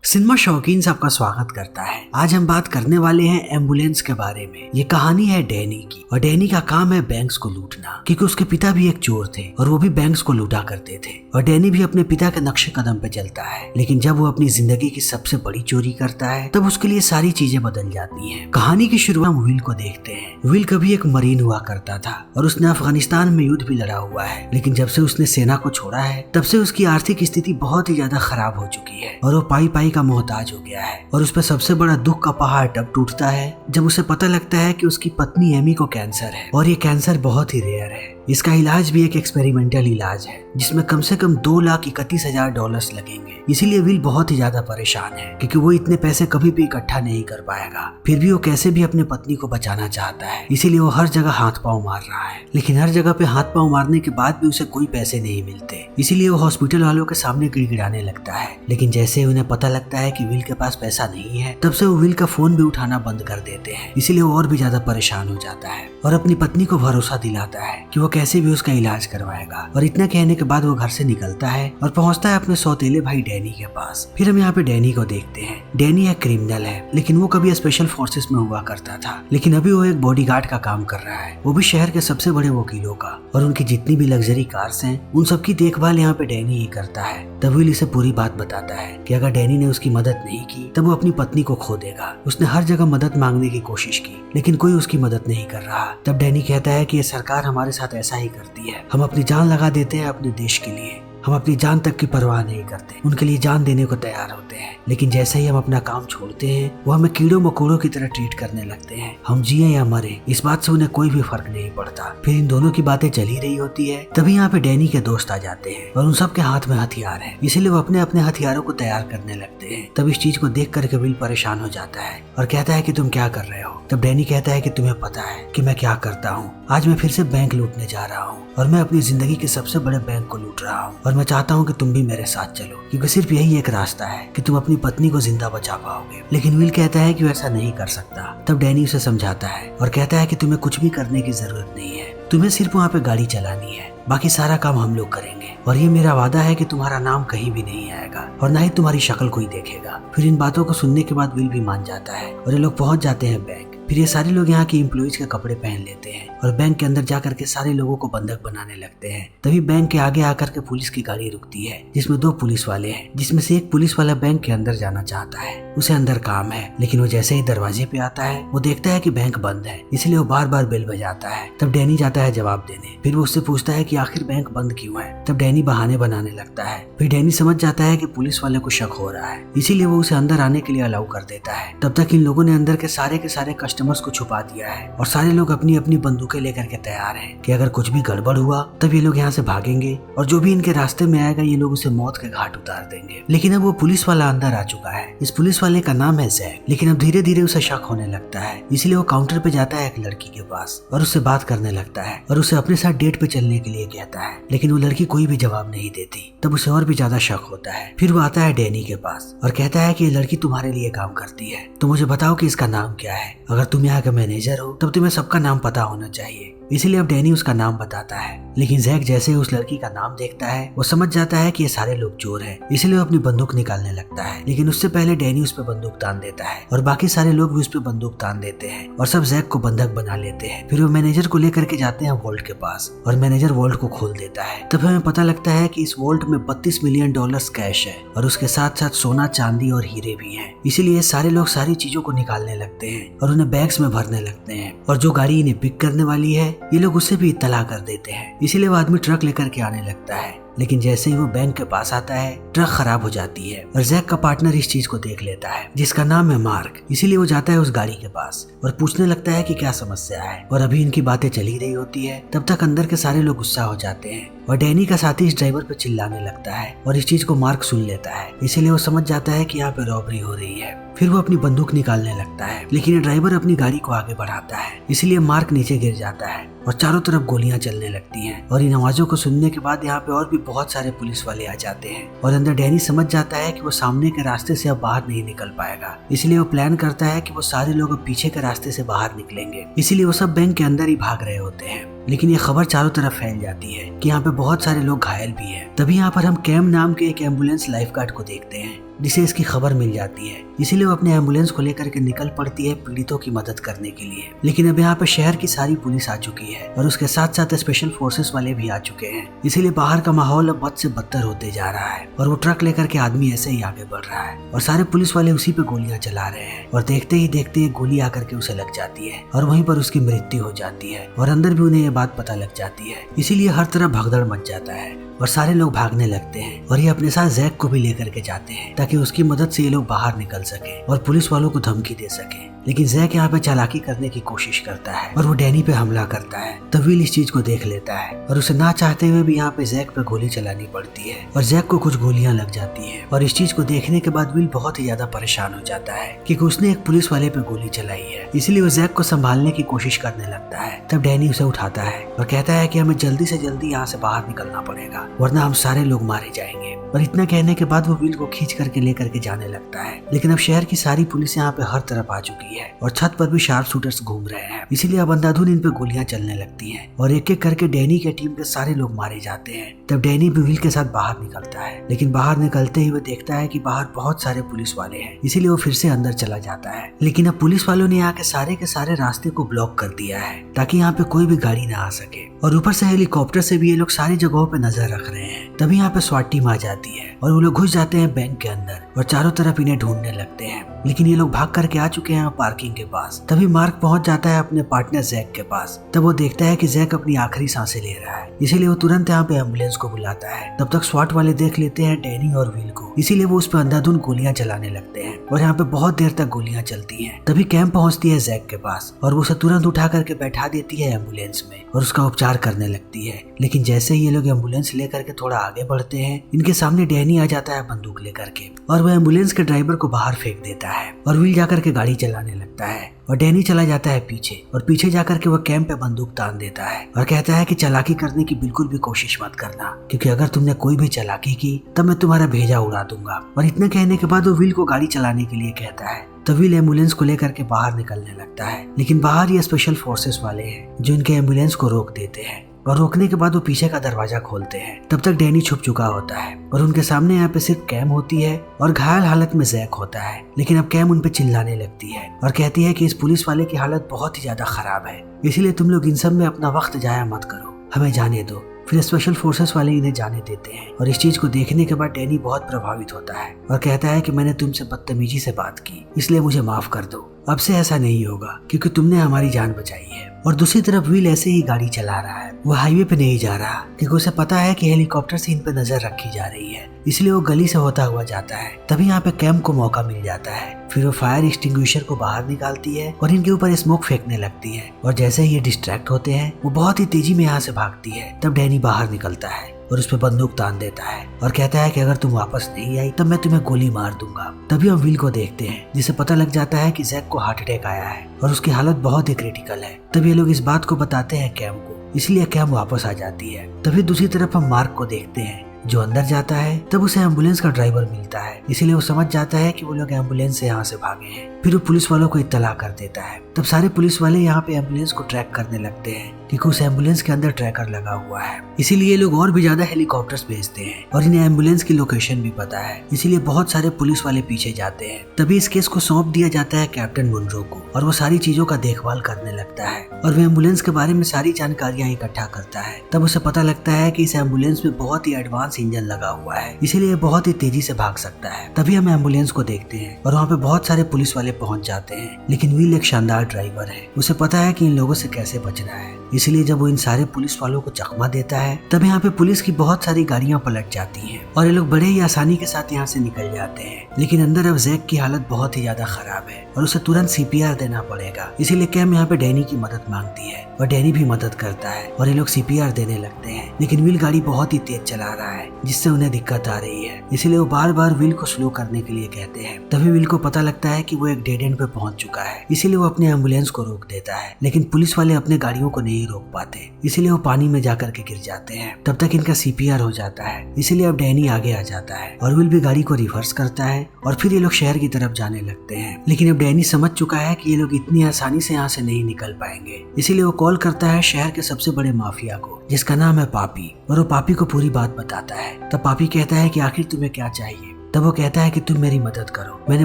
Cinema शौकीन से आपका स्वागत करता है। आज हम बात करने वाले हैं एम्बुलेंस के बारे में। ये कहानी है डैनी की और डैनी का काम है बैंक्स को लूटना, क्योंकि उसके पिता भी एक चोर थे और वो भी बैंक्स को लूटा करते थे और डैनी भी अपने पिता के नक्शे कदम पे चलता है। लेकिन जब वो अपनी जिंदगी की सबसे बड़ी चोरी करता है तब उसके लिए सारी चीजें बदल जाती हैं। कहानी की शुरुआत हम विल को देखते हैं। विल कभी एक मरीन हुआ करता था और उसने अफगानिस्तान में युद्ध भी लड़ा हुआ है, लेकिन जब से उसने सेना को छोड़ा है तब से उसकी आर्थिक स्थिति बहुत ही ज्यादा खराब हो चुकी है और वो पाई पाई का मोहताज हो गया है। और उस पर सबसे बड़ा दुख का पहाड़ तब टूटता है जब उसे पता लगता है कि उसकी पत्नी एमी को कैंसर है और ये कैंसर बहुत ही रेयर है। इसका इलाज भी एक एक्सपेरिमेंटल इलाज है जिसमें कम से कम $2,31,000 लगेंगे। इसीलिए विल बहुत ही ज्यादा परेशान है क्योंकि वो इतने पैसे कभी भी इकट्ठा नहीं कर पाएगा। फिर भी वो कैसे भी अपने पत्नी को बचाना चाहता है, इसीलिए वो हर जगह हाथ पांव मार रहा है। लेकिन हर जगह पे हाथ पांव मारने के बाद भी उसे कोई पैसे नहीं मिलते, इसीलिए वो हॉस्पिटल वालों के सामने गिड़गिड़ाने लगता है। लेकिन जैसे ही उन्हें पता लगता है कि विल के पास पैसा नहीं है तब से वो विल का फोन भी उठाना बंद कर देते हैं। इसीलिए वो और भी ज्यादा परेशान हो जाता है और अपनी पत्नी को भरोसा दिलाता है कि वो कैसे भी उसका इलाज करवाएगा। और इतना कहने के बाद वो घर से निकलता है और पहुंचता है अपने सौतेले भाई डैनी के पास। फिर हम यहाँ पे डैनी को देखते हैं। डैनी एक क्रिमिनल है, लेकिन वो कभी स्पेशल फोर्सेस में हुआ करता था, लेकिन अभी वो एक बॉडीगार्ड का काम कर रहा है, वो भी शहर के सबसे बड़े वकीलों का। और उनकी जितनी भी लग्जरी कार्स हैं उन सबकी देखभाल यहाँ पे डैनी ही करता है। तब विल इसे पूरी बात बताता है कि अगर डैनी ने उसकी मदद नहीं की तब वो अपनी पत्नी को खो देगा। उसने हर जगह मदद मांगने की कोशिश की लेकिन कोई उसकी मदद नहीं कर रहा। तब डैनी कहता है कि ये सरकार हमारे साथ ऐसा ही करती है, हम अपनी जान लगा देते हैं अपने देश के लिए, हम अपनी जान तक की परवाह नहीं करते, उनके लिए जान देने को तैयार होते हैं। लेकिन जैसे ही हम अपना काम छोड़ते हैं वो हमें कीड़ों मकोड़ों की तरह ट्रीट करने लगते हैं। हम जिए या मरे इस बात से उन्हें कोई भी फर्क नहीं पड़ता। फिर इन दोनों की बातें चल ही रही होती है, तभी यहाँ पे डैनी के दोस्त आ जाते हैं और उन सब के हाथ में हथियार है, इसीलिए वो अपने अपने हथियारों को तैयार करने लगते हैं। तब इस चीज को देख करके विल परेशान हो जाता है और कहता है कि तुम क्या कर रहे हो। तब डैनी कहता है कि तुम्हें पता है कि मैं क्या करता हूँ, आज मैं फिर से बैंक लूटने जा रहा हूँ और मैं अपनी जिंदगी के सबसे बड़े बैंक को लूट रहा हूँ और मैं चाहता हूँ कि तुम भी मेरे साथ चलो, क्योंकि सिर्फ यही एक रास्ता है कि तुम अपनी पत्नी को जिंदा बचा पाओगे। लेकिन विल कहता है कि वो ऐसा नहीं कर सकता। तब डैनी उसे समझाता है और कहता है कि तुम्हें कुछ भी करने की जरूरत नहीं है, तुम्हें सिर्फ वहाँ पे गाड़ी चलानी है, बाकी सारा काम हम लोग करेंगे और ये मेरा वादा है कि तुम्हारा नाम कहीं भी नहीं आएगा और ना ही तुम्हारी शक्ल कोई देखेगा। फिर इन बातों को सुनने के बाद विल भी मान जाता है और ये लोग पहुंच जाते हैं बैंक। फिर ये सारे लोग यहाँ के एम्प्लॉइज के कपड़े पहन लेते हैं और बैंक के अंदर जाकर के सारे लोगों को बंधक बनाने लगते हैं। तभी बैंक के आगे आकर के पुलिस की गाड़ी रुकती है जिसमें 2 पुलिस वाले हैं, जिसमें से एक पुलिस वाला बैंक के अंदर जाना चाहता है, उसे अंदर काम है। लेकिन वो जैसे ही दरवाजे पे आता है वो देखता है कि बैंक बंद है, इसलिए वो बार बार बेल बजाता है। तब डैनी जाता है जवाब देने। फिर वो उससे पूछता है कि आखिर बैंक बंद क्यों है। तब डैनी बहाने बनाने लगता है। फिर डैनी समझ जाता है कि पुलिस वाले को शक हो रहा है, इसीलिए वो उसे अंदर आने के लिए अलाउ कर देता है। तब तक इन लोगों ने अंदर के सारे कस्टमर्स को छुपा दिया है और सारे लोग अपनी अपनी बंदूकें लेकर के तैयार हैं कि अगर कुछ भी गड़बड़ हुआ तब ये लोग यहाँ से भागेंगे और जो भी इनके रास्ते में आएगा ये लोग उसे मौत के घाट उतार देंगे। लेकिन अब वो पुलिस वाला अंदर आ चुका है। इस पुलिस वाले का नाम है जैक। लेकिन अब धीरे धीरे उसे शक होने लगता है, इसलिए वो काउंटर पे जाता है एक लड़की के पास और उससे बात करने लगता है और उसे अपने साथ डेट पे चलने के लिए कहता है। लेकिन वो लड़की कोई भी जवाब नहीं देती। तब उसे और भी ज्यादा शक होता है। फिर वो आता है डैनी के पास और कहता है कि ये लड़की तुम्हारे लिए काम करती है, तो मुझे बताओ कि इसका नाम क्या है। अगर तुम यहाँ का मैनेजर हो तब तुम्हें सबका नाम पता होना चाहिए। इसीलिए अब डैनी उसका नाम बताता है। लेकिन जैक जैसे उस लड़की का नाम देखता है वो समझ जाता है कि ये सारे लोग चोर हैं, इसलिए वो अपनी बंदूक निकालने लगता है। लेकिन उससे पहले डैनी उस पर बंदूक तान देता है और बाकी सारे लोग भी उस पर बंदूक तान देते हैं और सब जैक को बंधक बना लेते हैं। फिर वो मैनेजर को लेकर के जाते हैं वॉल्ट के पास और मैनेजर वॉल्ट को खोल देता है। तब हमें पता लगता है कि इस वॉल्ट में $32 मिलियन कैश है और उसके साथ साथ सोना, चांदी और हीरे भी हैं। इसीलिए सारे लोग सारी चीजों को निकालने लगते हैं और उन्हें बैग्स में भरने लगते हैं और जो गाड़ी इन्हें पिक करने वाली है ये लोग उससे भी इत्तला कर देते हैं। इसीलिए वो आदमी ट्रक लेकर के आने लगता है। लेकिन जैसे ही वो बैंक के पास आता है ट्रक खराब हो जाती है और जैक का पार्टनर इस चीज को देख लेता है जिसका नाम है मार्क। इसीलिए वो जाता है उस गाड़ी के पास और पूछने लगता है कि क्या समस्या है। और अभी इनकी बातें चल ही रही होती है तब तक अंदर के सारे लोग गुस्सा हो जाते हैं और डैनी का साथी इस ड्राइवर पे चिल्लाने लगता है और इस चीज को मार्क सुन लेता है। इसीलिए वो समझ जाता है कि यहाँ पे रॉबरी हो रही है। फिर वो अपनी बंदूक निकालने लगता है, लेकिन ये ड्राइवर अपनी गाड़ी को आगे बढ़ाता है, इसलिए मार्क नीचे गिर जाता है और चारों तरफ गोलियां चलने लगती हैं। और इन आवाजों को सुनने के बाद यहाँ पे और भी बहुत सारे पुलिस वाले आ जाते हैं और अंदर डैनी समझ जाता है कि वो सामने के रास्ते से अब बाहर नहीं निकल पाएगा। इसलिए वो प्लान करता है कि वो सारे लोग अब पीछे के रास्ते से बाहर निकलेंगे। इसीलिए वो सब बैंक के अंदर ही भाग रहे होते हैं। लेकिन ये खबर चारों तरफ फैल जाती है कि यहाँ पे बहुत सारे लोग घायल भी हैं। तभी यहाँ पर हम कैम नाम के एक एम्बुलेंस लाइफ गार्ड को देखते हैं जिसे इसकी खबर मिल जाती है। इसीलिए वो अपने एम्बुलेंस को लेकर के निकल पड़ती है पीड़ितों की मदद करने के लिए। लेकिन अब यहाँ पे शहर की सारी पुलिस आ चुकी है और उसके साथ साथ स्पेशल फोर्सेस वाले भी आ चुके हैं। इसीलिए बाहर का माहौल अब बद से बदतर होते जा रहा है और वो ट्रक लेकर के आदमी ऐसे ही आगे बढ़ रहा है और सारे पुलिस वाले उसी पे गोलियां चला रहे हैं और देखते ही देखते गोली आकर के उसे लग जाती है और वहीं पर उसकी मृत्यु हो जाती है और अंदर भी उन्हें ये बात पता लग जाती है। इसीलिए हर तरफ भगदड़ मच जाता है और सारे लोग भागने लगते हैं और ये अपने साथ जैक को भी लेकर के जाते हैं ताकि उसकी मदद से ये लोग बाहर निकल सके और पुलिस वालों को धमकी दे सके। लेकिन जैक यहाँ पे चालाकी करने की कोशिश करता है और वो डैनी पे हमला करता है। तो विल इस चीज को देख लेता है और उसे ना चाहते हुए भी यहाँ पे जैक पे गोली चलानी पड़ती है और जैक को कुछ गोलियां लग जाती है। और इस चीज को देखने के बाद विल बहुत ही ज्यादा परेशान हो जाता है क्योंकि उसने एक पुलिस वाले पे गोली चलाई है। इसलिए वो जैक को संभालने की कोशिश करने लगता है। तब डैनी उसे उठाता है और कहता है कि हमें जल्दी से जल्दी यहाँ से बाहर निकलना पड़ेगा वरना हम सारे लोग मारे जाएंगे। और इतना कहने के बाद वो विल को खींच करके लेकर के जाने लगता है। लेकिन अब शहर की सारी पुलिस यहाँ पे हर तरफ आ चुकी है और छत पर भी शार्प शूटर्स घूम रहे हैं। इसीलिए अब अंधाधुन इन पे गोलियां चलने लगती हैं और एक एक करके डैनी के टीम के सारे लोग मारे जाते हैं। तब डैनी भी विल के साथ बाहर निकलता है। लेकिन बाहर निकलते ही वो देखता है कि बाहर बहुत सारे पुलिस वाले हैं। इसीलिए वो फिर से अंदर चला जाता है। लेकिन अब पुलिस वालों ने यहाँ के सारे रास्ते को ब्लॉक कर दिया है ताकि यहाँ पे कोई भी गाड़ी ना आ सके और ऊपर से हेलीकॉप्टर से भी ये लोग सारी जगहों पे नजर रख रहे हैं। तभी यहाँ पे स्वाट टीम आ जाती है और वो लोग घुस जाते हैं बैंक के अंदर और चारों तरफ इन्हें ढूंढने लगते हैं। लेकिन ये लोग भाग करके आ चुके हैं पार्किंग के पास। तभी मार्क पहुंच जाता है अपने पार्टनर जैक के पास। तब वो देखता है कि जैक अपनी आखिरी सांसें ले रहा है। इसीलिए वो तुरंत यहाँ पे एम्बुलेंस को बुलाता है। तब तक स्वाट वाले देख लेते हैं डैनी और विल को। इसीलिए वो उस पर अंधाधुन गोलियां चलाने लगते हैं और यहाँ पे बहुत देर तक गोलियां चलती हैं। तभी कैम पहुंचती है जैक के पास और वो उसे तुरंत उठा करके बैठा देती है एम्बुलेंस में और उसका उपचार करने लगती है। लेकिन जैसे ही ये लोग एम्बुलेंस लेकर के थोड़ा आगे बढ़ते हैं, इनके सामने डैनी आ जाता है बंदूक लेकर के और वो एम्बुलेंस के ड्राइवर को बाहर फेंक देता है और विल जाकर के गाड़ी चलाने लगता है और डैनी चला जाता है पीछे और पीछे जाकर के वो कैंप पे बंदूक तान देता है और कहता है कि चालाकी करने की बिल्कुल भी कोशिश मत करना क्योंकि अगर तुमने कोई भी चालाकी की तब मैं तुम्हारा भेजा उड़ा दूंगा। और इतना कहने के बाद वो विल को गाड़ी चलाने के लिए कहता है। तो विल एम्बुलेंस को लेकर के बाहर निकलने लगता है। लेकिन बाहर ये स्पेशल फोर्सेस वाले हैं जो इनके एम्बुलेंस को रोक देते हैं और रोकने के बाद वो पीछे का दरवाजा खोलते हैं। तब तक डैनी छुप चुका होता है और उनके सामने यहाँ पे सिर्फ कैम होती है और घायल हालत में जैक होता है। लेकिन अब कैम उन पे चिल्लाने लगती है और कहती है कि इस पुलिस वाले की हालत बहुत ही ज्यादा खराब है, इसलिए तुम लोग इन सब में अपना वक्त जाया मत करो, हमें जाने दो। फिर स्पेशल फोर्सेस वाले इन्हें जाने देते हैं और इस चीज को देखने के बाद डैनी बहुत प्रभावित होता है और कहता है कि मैंने तुमसे बदतमीजी से बात की, इसलिए मुझे माफ कर दो, अब से ऐसा नहीं होगा क्योंकि तुमने हमारी जान बचाई है। और दूसरी तरफ विल ऐसे ही गाड़ी चला रहा है। वो हाईवे पे नहीं जा रहा क्योंकि उसे पता है कि हेलीकॉप्टर से इन पे नजर रखी जा रही है, इसलिए वो गली से होता हुआ जाता है। तभी यहाँ पे कैम को मौका मिल जाता है। फिर वो फायर एक्सटिंग्विशर को बाहर निकालती है और इनके ऊपर स्मोक फेंकने लगती है और जैसे ही ये डिस्ट्रैक्ट होते हैं वो बहुत ही तेजी में यहाँ से भागती है। तब डैनी बाहर निकलता है और उस पर बंदूक तान देता है और कहता है कि अगर तुम वापस नहीं आई तब मैं तुम्हें गोली मार दूंगा। तभी हम विल को देखते हैं जिसे पता लग जाता है कि जैक को हार्ट अटैक आया है और उसकी हालत बहुत ही क्रिटिकल है। तब ये लोग इस बात को बताते हैं कैम को, इसलिए कैम वापस आ जाती है। तभी दूसरी तरफ हम मार्क को देखते हैं जो अंदर जाता है। तब उसे एम्बुलेंस का ड्राइवर मिलता है, इसीलिए वो समझ जाता है कि वो लोग एम्बुलेंस से यहाँ से भागे हैं। फिर वो पुलिस वालों को इत्तला कर देता है। तब सारे पुलिस वाले यहाँ पे एम्बुलेंस को ट्रैक करने लगते हैं क्योंकि उस एम्बुलेंस के अंदर ट्रैकर लगा हुआ है। इसीलिए ये लोग और भी ज्यादा हेलीकॉप्टर्स भेजते हैं और इन्हें एम्बुलेंस की लोकेशन भी पता है, इसीलिए बहुत सारे पुलिस वाले पीछे जाते हैं। तभी इस केस को सौंप दिया जाता है कैप्टन मुनरो को और वो सारी चीजों का देखभाल करने लगता है और वो एम्बुलेंस के बारे में सारी जानकारियां इकट्ठा करता है। तब उसे पता लगता है कि इस एम्बुलेंस में बहुत ही एडवांस इंजन लगा हुआ है, इसीलिए बहुत ही तेजी से भाग सकता है। तभी हम एम्बुलेंस को देखते हैं और वहाँ पे बहुत सारे पुलिस वाले पहुंच जाते हैं। लेकिन विल एक शानदार ड्राइवर है, उसे पता है कि इन लोगों से कैसे बचना है, इसलिए जब वो इन सारे पुलिस वालों को चकमा देता है तब यहाँ पे पुलिस की बहुत सारी गाड़ियां पलट जाती हैं और ये लोग बड़े ही आसानी के साथ यहाँ से निकल जाते हैं। लेकिन अंदर अब जैक की हालत बहुत ही ज्यादा खराब है और उसे तुरंत सीपीआर देना पड़ेगा, इसीलिए कैम यहाँ पे डैनी की मदद मांगती है और डैनी भी मदद करता है और ये लोग सीपीआर देने लगते हैं। लेकिन विल गाड़ी बहुत ही तेज चला रहा है जिससे उन्हें दिक्कत आ रही है, इसलिए वो बार बार विल को स्लो करने के लिए कहते हैं। तभी विल को पता लगता है कि वो एक डेड एंड पे पहुंच चुका है, इसीलिए वो अपने एम्बुलेंस को रोक देता है। लेकिन पुलिस वाले अपने गाड़ियों को नहीं रोक पाते, इसीलिए वो पानी में जाकर के गिर जाते हैं। तब तक इनका सीपीआर हो जाता है, इसीलिए अब डैनी आगे आ जाता है और विल भी गाड़ी को रिवर्स करता है और फिर ये लोग शहर की तरफ जाने लगते हैं। लेकिन अब डैनी समझ चुका है कि ये लोग इतनी आसानी से यहाँ से नहीं निकल पाएंगे, इसीलिए वो कॉल करता है शहर के सबसे बड़े माफिया को जिसका नाम है पापी और वो पापी को पूरी बात बताता है। तब पापी कहता है कि आखिर तुम्हें क्या चाहिए। तब वो कहता है कि तुम मेरी मदद करो, मैंने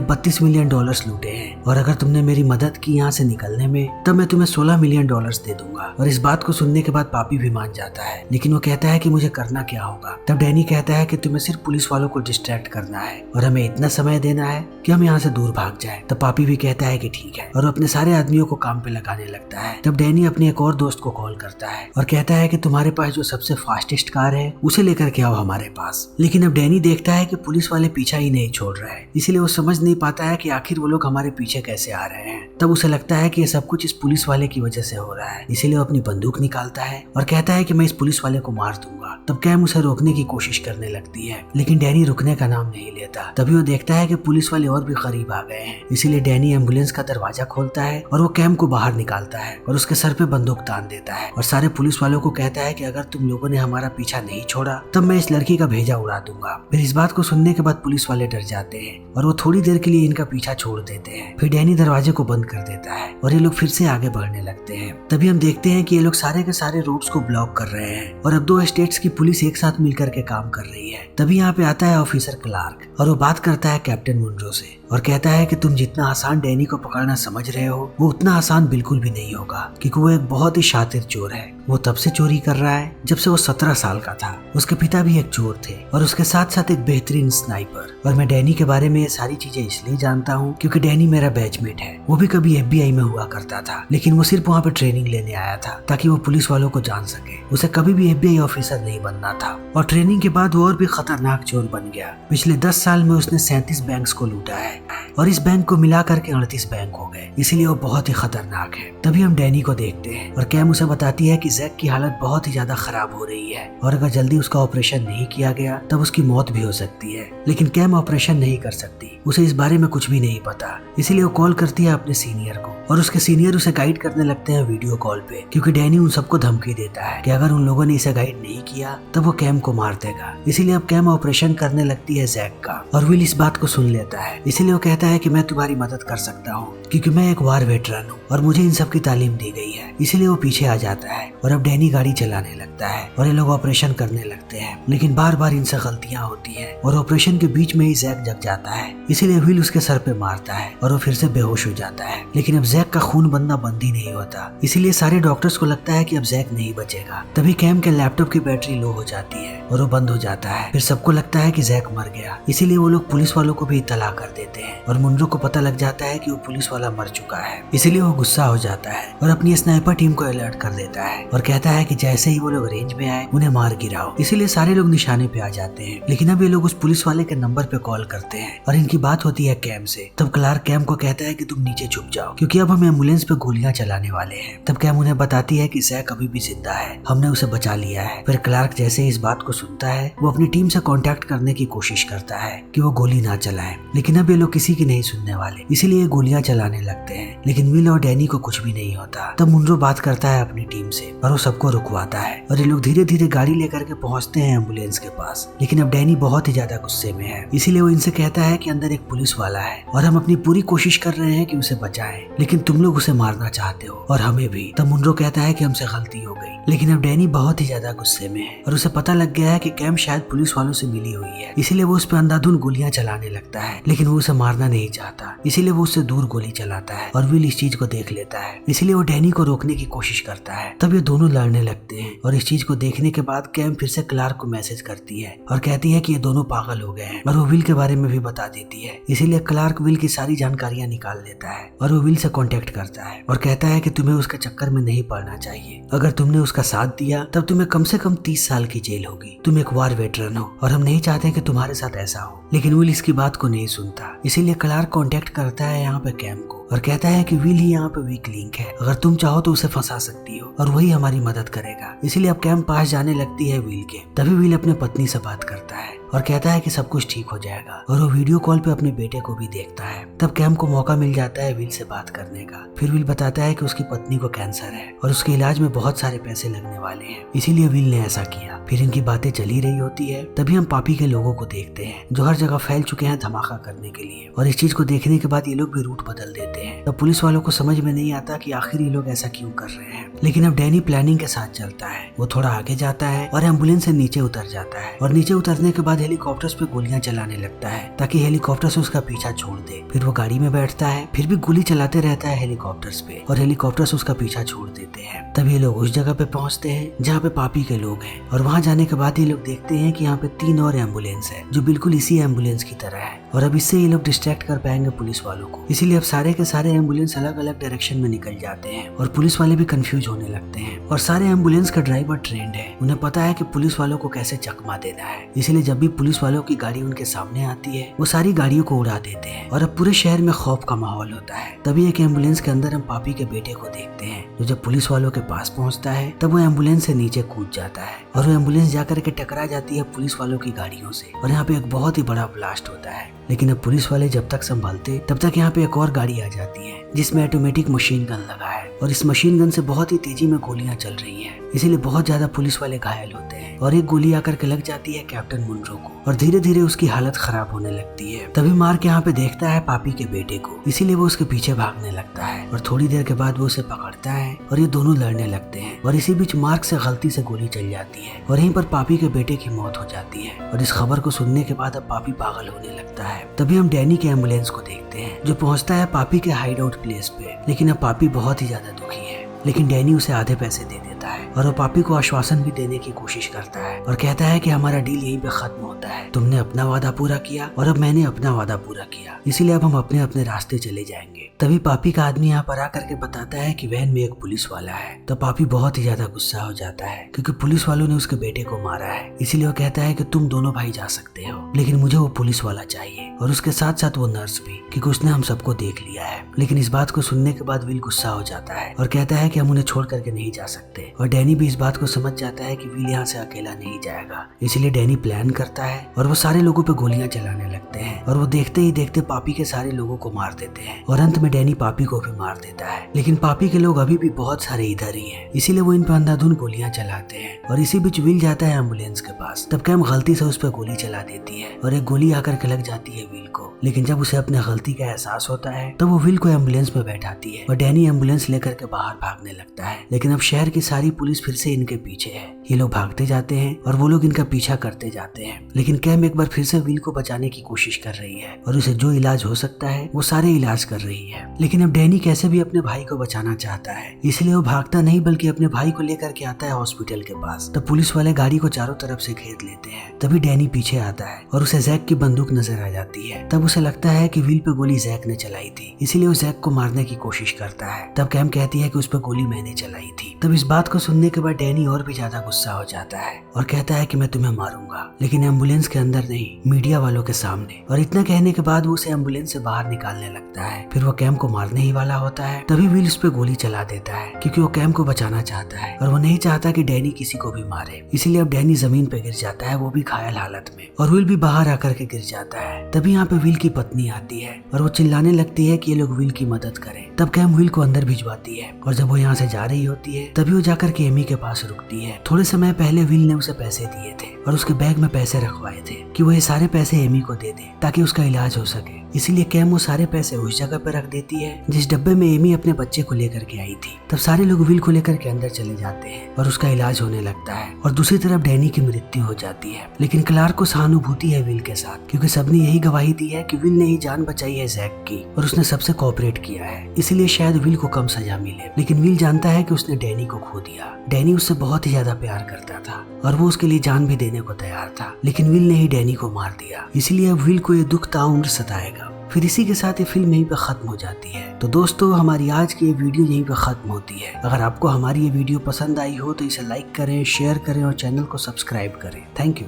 $32 मिलियन लूटे हैं और अगर तुमने मेरी मदद की यहाँ से निकलने में तब मैं तुम्हें $16 मिलियन दे दूंगा। और इस बात को सुनने के बाद पापी भी मान जाता है, लेकिन वो कहता है कि मुझे करना क्या होगा। तब डैनी कहता है कि तुम्हें सिर्फ पुलिस वालों को डिस्ट्रैक्ट करना है और हमें इतना समय देना है कि हम यहाँ से दूर भाग जाए। तब पापी भी कहता है कि ठीक है और अपने सारे आदमियों को काम पे लगाने लगता है। तब डैनी अपने एक और दोस्त को कॉल करता है और कहता है कि तुम्हारे पास जो सबसे फास्टेस्ट कार है उसे लेकर के आओ हमारे पास। लेकिन अब डैनी देखता है कि पुलिस वाले पीछा ही नहीं छोड़ रहे हैं, इसीलिए वो समझ नहीं पाता है कि आखिर वो लोग हमारे पीछे कैसे आ रहे हैं। तब उसे लगता है कि ये सब कुछ इस पुलिस वाले की वजह से हो रहा है, इसीलिए वो अपनी बंदूक निकालता है और कहता है कि मैं इस पुलिस वाले को मार दूंगा। तब कैम उसे रोकने की कोशिश करने लगती है, लेकिन डैनी रुकने का नाम नहीं लेता। तभी वो देखता है कि पुलिस वाले और भी करीब आ गए हैं, इसीलिए डैनी एम्बुलेंस का दरवाजा खोलता है और वो कैम को बाहर निकालता है और उसके सर पे बंदूक तान देता है और सारे पुलिस वालों को कहता है कि अगर तुम लोगों ने हमारा पीछा नहीं छोड़ा तब मैं इस लड़की का भेजा उड़ा दूंगा। फिर इस बात को सुनने के बाद पुलिस वाले डर जाते हैं और वो थोड़ी देर के लिए इनका पीछा छोड़ देते हैं। फिर डैनी दरवाजे को बंद कर देता है और ये लोग फिर से आगे बढ़ने लगते हैं। तभी हम देखते हैं कि ये लोग सारे के सारे रोड्स को ब्लॉक कर रहे हैं और अब 2 स्टेट्स की पुलिस एक साथ मिलकर के काम कर रही है। तभी यहाँ पे आता है ऑफिसर क्लार्क और वो बात करता है कैप्टन मुनरो से और कहता है कि तुम जितना आसान डैनी को पकड़ना समझ रहे हो वो उतना आसान बिल्कुल भी नहीं होगा, क्योंकि वो एक बहुत ही शातिर चोर है। वो तब से चोरी कर रहा है जब से वो 17 साल का था। उसके पिता भी एक चोर थे और उसके साथ साथ एक बेहतरीन स्नाइपर। और मैं डैनी के बारे में ये सारी चीजें इसलिए जानता हूँ क्योंकि डैनी मेरा बैचमेट है। वो भी कभी FBI में हुआ करता था, लेकिन वो सिर्फ वहाँ पे ट्रेनिंग लेने आया था ताकि वो पुलिस वालों को जान सके। उसे कभी भी FBI ऑफिसर नहीं बनना था और ट्रेनिंग के बाद वो और भी खतरनाक चोर बन गया। पिछले 10 साल में उसने 37 बैंक्स को लूटा है और इस बैंक को मिला करके 38 बैंक हो गए, इसीलिए वो बहुत ही खतरनाक है। तभी हम डैनी को देखते हैं और कैम उसे बताती है कि जैक की हालत बहुत ही ज्यादा खराब हो रही है और अगर जल्दी उसका ऑपरेशन नहीं किया गया तब उसकी मौत भी हो सकती है। लेकिन कैम ऑपरेशन नहीं कर सकती, उसे इस बारे में कुछ भी नहीं पता, इसीलिए वो कॉल करती है अपने सीनियर को और उसके सीनियर उसे गाइड करने लगते हैं वीडियो कॉल पे, क्योंकि डैनी उन सबको धमकी देता है कि अगर उन लोगों ने इसे गाइड नहीं किया तब वो कैम को मार देगा। इसीलिए अब कैम ऑपरेशन करने लगती है जैक का और विल इस बात को सुन लेता है। इसीलिए वो कहता है कि मैं तुम्हारी मदद कर सकता हूँ क्योंकि मैं एक वार वेटरन हूँ और मुझे इन सब की तालीम दी गई है। इसीलिए वो पीछे आ जाता है और अब डैनी गाड़ी चलाने लगता है और ये लोग ऑपरेशन करने लगते हैं, लेकिन बार बार इनसे गलतियां होती हैं और ऑपरेशन के बीच में ही जैक जग जाता है। इसीलिए विल उसके सर पे मारता है और वो फिर से बेहोश हो जाता है। लेकिन अब जैक का खून बनना बंद ही नहीं होता, इसीलिए सारे डॉक्टर्स को लगता है कि अब जैक नहीं बचेगा। तभी कैम के लैपटॉप की बैटरी लो हो जाती है और वो बंद हो जाता है। फिर सबको लगता है कि जैक मर गया, इसीलिए वो लोग पुलिस वालों को भी इत्तला कर देते हैं और मुनरो को पता लग जाता है कि वो पुलिस वाला मर चुका है। इसीलिए वो गुस्सा हो जाता है और अपनी स्नाइपर टीम को अलर्ट कर देता है और कहता है कि जैसे ही वो लोग रेंज में आए उन्हें मार गिराओ। इसीलिए सारे लोग निशाने पे आ जाते हैं, लेकिन अब ये लोग उस पुलिस वाले के नंबर पे कॉल करते हैं और इनकी बात होती है कैम से। तब क्लार्क कैम को कहता है कि तुम नीचे छुप जाओ क्योंकि अब हम एम्बुलेंस पे गोलियां चलाने वाले हैं। तब कैम उन्हें बताती है कि जैक अभी भी जिंदा है, हमने उसे बचा लिया है। फिर क्लार्क जैसे इस बात को सुनता है वो अपनी टीम से कांटेक्ट करने की कोशिश करता है कि वो गोली ना चलाएं, लेकिन अब ये लोग किसी की नहीं सुनने वाले, इसीलिए गोलियां चलाने लगते हैं। लेकिन विल और डैनी को कुछ भी नहीं होता। तब मुनरो बात करता है अपनी टीम से और वो सबको रुकवाता है और ये लोग धीरे धीरे गाड़ी लेकर के पहुंचते हैं एम्बुलेंस के पास। लेकिन अब डैनी बहुत ही ज्यादा गुस्से में है, इसीलिए वो इनसे कहता है कि अंदर एक पुलिस वाला है और हम अपनी पूरी कोशिश कर रहे हैं कि उसे बचाएं, लेकिन तुम लोग उसे मारना चाहते हो और हमें भी। तब मुनरो कहता है कि हमसे गलती हो गई, लेकिन अब डैनी बहुत ही ज्यादा गुस्से में है और उसे पता लग गया है कि कैम शायद पुलिस वालों से मिली हुई है, इसीलिए वो उस पर अंधाधुंध गोलियां चलाने लगता है। लेकिन वो उसे मारना नहीं चाहता, इसीलिए वो उससे दूर गोली चलाता है और विल इस चीज को देख लेता है, इसीलिए वो डैनी को रोकने की कोशिश करता है। तब ये दोनों लड़ने लगते हैं और इस चीज को देखने के बाद कैम फिर से क्लार्क को मैसेज करती है और कहती है कि ये दोनों पागल हो गए हैं और वो विल के बारे में भी बता देती है। इसीलिए क्लार्क विल की सारी जानकारियां निकाल लेता है और वो विल से कांटेक्ट करता है और कहता है कि तुम्हें उसके चक्कर में नहीं पड़ना चाहिए। अगर तुमने उसका साथ दिया तब तुम्हें कम से कम 30 साल की जेल होगी। तुम एक वार वेटरन हो और हम नहीं चाहते कि तुम्हारे साथ ऐसा हो। लेकिन विल इसकी बात को नहीं सुनता, इसीलिए क्लार्क कांटेक्ट करता है यहाँ पे कैम को और कहता है कि विल ही यहाँ पे वीक लिंक है, अगर तुम चाहो तो उसे फंसा सकती हो और वही हमारी मदद करेगा। इसीलिए अब कैम पास जाने लगती है विल के। तभी विल अपने पत्नी से बात करता है और कहता है कि सब कुछ ठीक हो जाएगा और वो वीडियो कॉल पे अपने बेटे को भी देखता है। तब कैम को मौका मिल जाता है विल से बात करने का। फिर विल बताता है कि उसकी पत्नी को कैंसर है और उसके इलाज में बहुत सारे पैसे लगने वाले हैं, इसीलिए विल ने ऐसा किया। फिर इनकी बातें चली रही होती है, तभी हम पापी के लोगों को देखते हैं जो हर जगह फैल चुके हैं धमाका करने के लिए और इस चीज को देखने के बाद ये लोग भी रूट बदल देते हैं। तब पुलिस वालों को समझ में नहीं आता कि आखिर ये लोग ऐसा क्यों कर रहे हैं। लेकिन अब डैनी प्लानिंग के साथ चलता है, वो थोड़ा आगे जाता है और एम्बुलेंस से नीचे उतर जाता है और नीचे उतरने के बाद हेलीकॉप्टर्स पे गोलियां चलाने लगता है ताकि हेलीकॉप्टर से उसका पीछा छोड़ दे। फिर वो गाड़ी में बैठता है, फिर भी गोली चलाते रहता है हेलीकॉप्टर्स पे और हेलीकॉप्टर्स उसका पीछा छोड़ देते हैं। तब ये लोग उस जगह पे पहुंचते हैं जहाँ पे पापी के लोग हैं और वहाँ जाने के बाद ये लोग देखते हैं कि यहाँ पे 3 और एम्बुलेंस है जो बिल्कुल इसी एम्बुलेंस की तरह है और अब इससे ये लोग डिस्ट्रैक्ट कर पाएंगे पुलिस वालों को। इसीलिए अब सारे के सारे एम्बुलेंस अलग अलग डायरेक्शन में निकल जाते हैं और पुलिस वाले भी कंफ्यूज होने लगते हैं। और सारे एम्बुलेंस का ड्राइवर ट्रेंड है, उन्हें पता है कि पुलिस वालों को कैसे चकमा देना है। इसीलिए जब भी पुलिस वालों की गाड़ी उनके सामने आती है वो सारी गाड़ियों को उड़ा देते हैं और अब पूरे शहर में खौफ का माहौल होता है। तभी एक एम्बुलेंस के अंदर हम पापी के बेटे को देखते हैं जो जब पुलिस वालों के पास पहुंचता है तब वो एम्बुलेंस से नीचे कूद जाता है और वो एम्बुलेंस जाकर के टकरा जाती है पुलिस वालों की गाड़ियों से और यहाँ पे एक बहुत ही बड़ा ब्लास्ट होता है। लेकिन अब पुलिस वाले जब तक संभालते तब तक यहाँ पे एक और गाड़ी आ जाती है जिसमें ऑटोमेटिक मशीन गन लगा है और इस मशीन गन से बहुत ही तेजी में गोलियां चल रही हैं, इसीलिए बहुत ज्यादा पुलिस वाले घायल होते हैं और एक गोली आकर के लग जाती है कैप्टन मुनरो को और धीरे धीरे उसकी हालत खराब होने लगती है। तभी मार्क यहाँ पे देखता है पापी के बेटे को, इसीलिए वो उसके पीछे भागने लगता है और थोड़ी देर के बाद वो उसे पकड़ता है और ये दोनों लड़ने लगते हैं और इसी बीच मार्क से गलती से गोली चल जाती है और यहीं पर पापी के बेटे की मौत हो जाती है। और इस खबर को सुनने के बाद अब पापी पागल होने लगता है। तभी हम डैनी के एम्बुलेंस को देखते हैं जो पहुंचता है पापी के हाइड आउट प्लेस पे, लेकिन अब पापी बहुत ही ज्यादा दुखी है। लेकिन डैनी उसे आधे पैसे दे देता है और वो पापी को आश्वासन भी देने की कोशिश करता है और कहता है कि हमारा डील यहीं पे खत्म होता है, तुमने अपना वादा पूरा किया और अब मैंने अपना वादा पूरा किया, इसीलिए अब हम अपने अपने रास्ते चले जाएंगे। तभी पापी का आदमी यहाँ पर आकर के बताता है कि वैन में एक पुलिस वाला है। तो पापी बहुत ही ज्यादा गुस्सा हो जाता है क्योंकि पुलिस वालों ने उसके बेटे को मारा है, इसीलिए वो कहता है कि तुम दोनों भाई जा सकते हो लेकिन मुझे वो पुलिस वाला चाहिए और उसके साथ साथ वो नर्स भी, क्योंकि उसने हम सबको देख लिया है। लेकिन इस बात को सुनने के बाद विल गुस्सा हो जाता है और कहता है कि हम उन्हें छोड़ करके नहीं जा सकते और डैनी भी इस बात को समझ जाता है कि विल यहाँ से अकेला नहीं जाएगा। इसीलिए डैनी प्लान करता है और वो सारे लोगों पे गोलियां चलाने लगते हैं और वो देखते ही देखते पापी के सारे लोगों को मार देते हैं और अंत में डैनी पापी को भी मार देता है। लेकिन पापी के लोग अभी भी बहुत सारे इधर ही हैं, इसीलिए वो इन पर अंधाधुंध गोलियां चलाते हैं और इसी बीच विल जाता है एम्बुलेंस के पास। तब कैम गलती से उस पर गोली चला देती है और एक गोली आकर के लग जाती है विल को। लेकिन जब उसे अपने गलती का एहसास होता है तब वो विल को एम्बुलेंस में बैठाती है और डैनी एम्बुलेंस लेकर के बाहर भागने लगता है। लेकिन अब शहर की सारी पुलिस फिर से इनके पीछे है। ये लोग भागते जाते हैं और वो लोग इनका पीछा करते जाते हैं। लेकिन कैम एक बार फिर से विल को बचाने की कोशिश कर रही है और उसे जो इलाज हो सकता है वो सारे इलाज कर रही है। लेकिन अब डैनी कैसे भी अपने भाई को बचाना चाहता है, इसलिए वो भागता नहीं बल्कि अपने भाई को लेकर के आता है हॉस्पिटल के पास। तब पुलिस वाले गाड़ी को चारों तरफ से घेर लेते हैं। तभी डैनी पीछे आता है और उसे जैक की बंदूक नजर आ जाती है। तब उसे लगता है कि विल पे गोली जैक ने चलाई थी, इसीलिए वो जैक को मारने की कोशिश करता है। तब कैम कहती है कि उस पर गोली मैंने चलाई थी। तब इस बात को सुनने के बाद डैनी और भी ज्यादा गुस्सा हो जाता है और कहता है कि मैं तुम्हें मारूंगा, लेकिन एम्बुलेंस के अंदर नहीं, मीडिया वालों के सामने। और इतना कहने के बाद वो उसे एम्बुलेंस से बाहर निकालने लगता है। फिर वो कैम को मारने ही वाला होता है, तभी विल उस पर गोली चला देता है क्योंकि वो कैम को बचाना चाहता है और वो नहीं चाहता कि डैनी किसी को भी मारे। इसीलिए अब डैनी जमीन पे गिर जाता है, वो भी घायल हालत में, और विल भी बाहर आकर के गिर जाता है। तभी यहाँ पे विल की पत्नी आती है और वो चिल्लाने लगती है कि ये लोग विल की मदद करें। तब कैम विल को अंदर भिजवाती है और जब वो यहाँ से जा रही होती है तभी वो जाकर के एमी के पास रुकती है। थोड़े समय पहले विल ने उसे पैसे दिए थे और उसके बैग में पैसे रखवाए थे कि वो ये सारे पैसे एमी को दे दे ताकि उसका इलाज हो सके। इसीलिए कैम वो सारे पैसे उस जगह पे रख देती है जिस डब्बे में एमी अपने बच्चे को लेकर के आई थी। तब सारे लोग विल को लेकर के अंदर चले जाते हैं और उसका इलाज होने लगता है और दूसरी तरफ डैनी की मृत्यु हो जाती है। लेकिन क्लार्क को सहानुभूति है विल के साथ क्योंकि सबने यही गवाही दी है कि विल ने ही जान बचाई है जैक की और उसने सबसे कोऑपरेट किया है, इसलिए शायद विल को कम सजा मिले। लेकिन विल जानता है कि उसने डैनी को खो दिया। डैनी उससे बहुत ही ज्यादा प्यार करता था और वो उसके लिए जान भी देने को तैयार था, लेकिन विल ने ही डैनी को मार दिया। इसलिए अब विल को ये दुख ताउम्र सताएगा। फिर इसी के साथ ये फिल्म यहीं पे खत्म हो जाती है। तो दोस्तों, हमारी आज की ये वीडियो यहीं पे खत्म होती है। अगर आपको हमारी ये वीडियो पसंद आई हो तो इसे लाइक करें, शेयर करें और चैनल को सब्सक्राइब करें। Thank you.